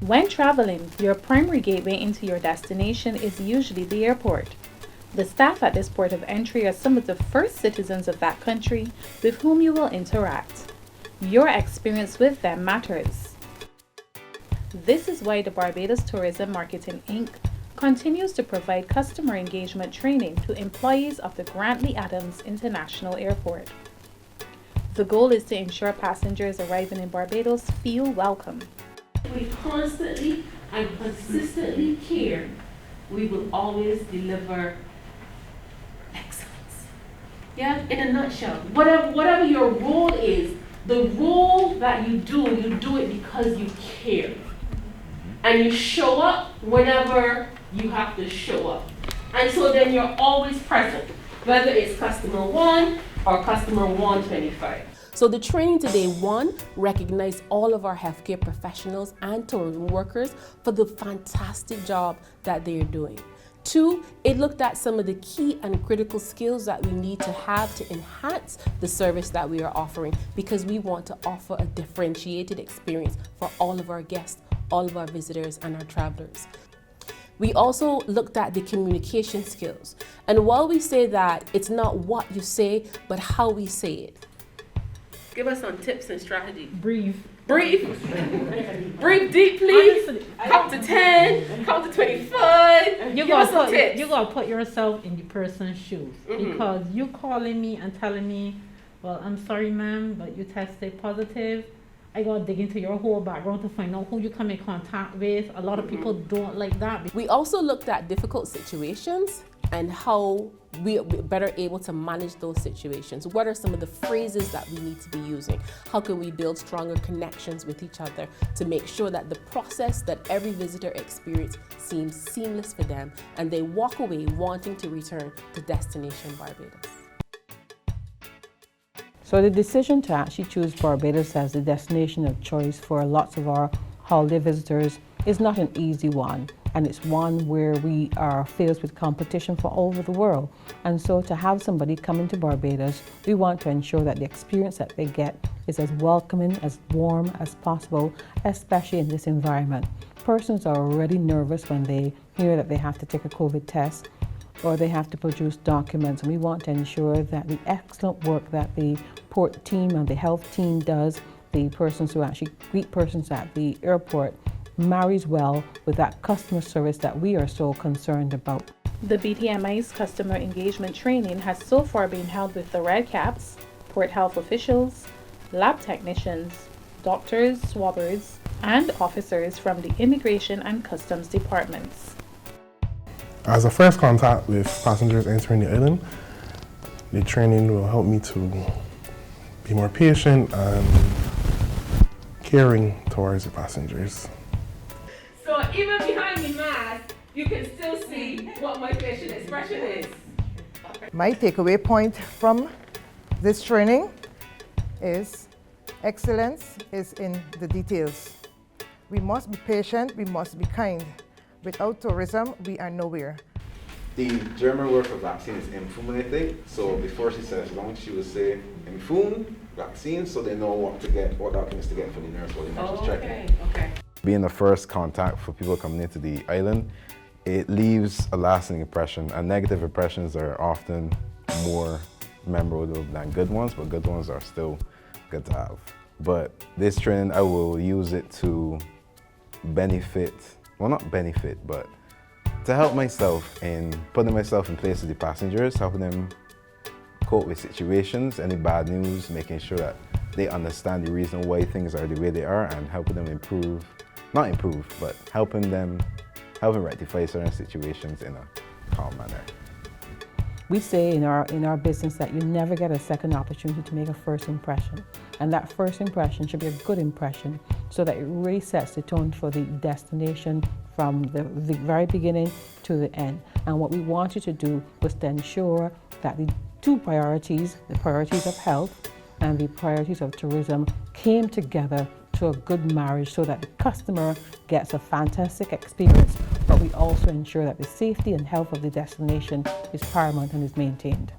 When traveling, your primary gateway into your destination is usually the airport. The staff at this port of entry are some of the first citizens of that country with whom you will interact. Your experience with them matters. This is why the Barbados Tourism Marketing Inc. continues to provide customer engagement training to employees of the Grantley Adams International Airport. The goal is to ensure passengers arriving in Barbados feel welcome. We constantly and consistently care, we will always deliver excellence. Yeah, in a nutshell, whatever your role is, the role that you do it because you care. And you show up whenever you have to show up. And so then you're always present, whether it's customer 1 or customer 125. So the training today, 1, recognized all of our healthcare professionals and tourism workers for the fantastic job that they're doing. 2, it looked at some of the key and critical skills that we need to have to enhance the service that we are offering, because we want to offer a differentiated experience for all of our guests, all of our visitors and our travelers. We also looked at the communication skills. And while we say that it's not what you say, but how we say it. Give us some tips and strategy. Breathe. Breathe. Breathe deeply. Honestly, count to 10. Count to 25. You gotta put yourself in the person's shoes. Because you calling me and telling me, well, I'm sorry, ma'am, but you tested positive. I gotta dig into your whole background to find out who you come in contact with. A lot of people don't like that. We also looked at difficult situations and how we are better able to manage those situations. What are some of the phrases that we need to be using? How can we build stronger connections with each other to make sure that the process that every visitor experience seems seamless for them and they walk away wanting to return to destination Barbados? So the decision to actually choose Barbados as the destination of choice for lots of our holiday visitors is not an easy one. And it's one where we are faced with competition from all over the world. And so to have somebody come into Barbados, we want to ensure that the experience that they get is as welcoming, as warm as possible, especially in this environment. Persons are already nervous when they hear that they have to take a COVID test or they have to produce documents. And we want to ensure that the excellent work that the port team and the health team does, the persons who actually greet persons at the airport, marries well with that customer service that we are so concerned about. The BTMI's customer engagement training has so far been held with the Red Caps, port health officials, lab technicians, doctors, swabbers, and officers from the Immigration and Customs departments. As a first contact with passengers entering the island, the training will help me to be more patient and caring towards the passengers. So even behind the mask, you can still see what my facial expression is. My takeaway point from this training is excellence is in the details. We must be patient, we must be kind. Without tourism, we are nowhere. The German word for vaccine is Impfung, I think. So before she says launch, she would say Impfung, vaccine, so they know what to get, what documents to get for the nurse while the nurse is checking. Okay. Being the first contact for people coming into the island, it leaves a lasting impression, and negative impressions are often more memorable than good ones, but good ones are still good to have. But this training, I will use it to benefit, well not benefit, but to help myself in putting myself in place with the passengers, helping them cope with situations, any bad news, making sure that they understand the reason why things are the way they are and helping them improve, not improve, but helping rectify certain situations in a calm manner. We say in our business that you never get a second opportunity to make a first impression. And that first impression should be a good impression so that it really sets the tone for the destination from the very beginning to the end. And what we wanted to do was to ensure that the two priorities, the priorities of health and the priorities of tourism, came together to a good marriage so that the customer gets a fantastic experience, but we also ensure that the safety and health of the destination is paramount and is maintained.